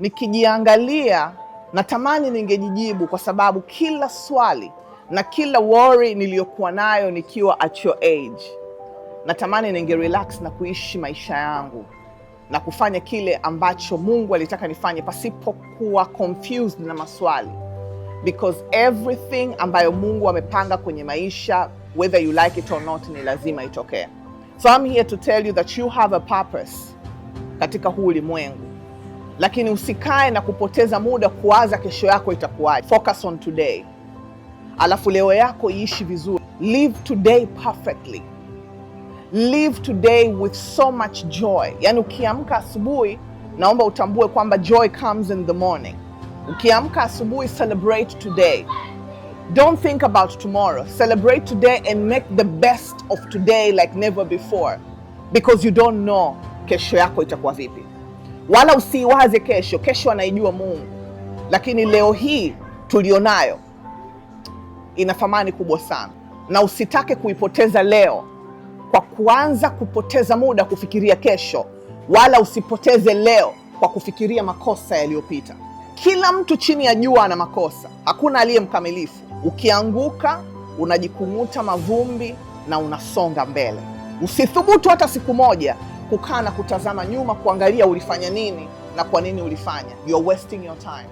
Nikijiangalia natamani ningejijibu, kwa sababu kila swali na kila worry niliyokuwa nayo nikiwa at your age, natamani ninge relax na kuishi maisha yangu na kufanya kile ambacho Mungu alitaka nifanye pasipokuwa confused na maswali, because everything ambayo Mungu amepanga kwenye maisha, whether you like it or not, ni lazima itokee. So I'm here to tell you that you have a purpose katika huu ulimwengu. Lakini usikae na kupoteza muda kuwaza kesho yako itakuwaje. Focus on today. Alafu leo yako iishi vizuri. Live today perfectly. Live today with so much joy. Yani ukiamka asubuhi, naomba utambue kwamba joy comes in the morning. Ukiamka asubuhi, celebrate today. Don't think about tomorrow. Celebrate today and make the best of today like never before. Because you don't know kesho yako itakuwa vipi. Wala usiwaze kesho, kesho anaijua Mungu. Lakini leo hii tulionayo ina thamani kubwa sana, na usitake kuipoteza leo kwa kuanza kupoteza muda kufikiria kesho, wala usipoteze leo kwa kufikiria makosa yaliyopita. Kila mtu chini ya jua ana makosa, hakuna aliye mkamilifu. Ukianguka unajikung'uta mavumbi na unasonga mbele. Usithubutu hata siku moja kukaa na kutazama nyuma kuangalia ulifanya nini na kwa nini ulifanya. You're wasting your time.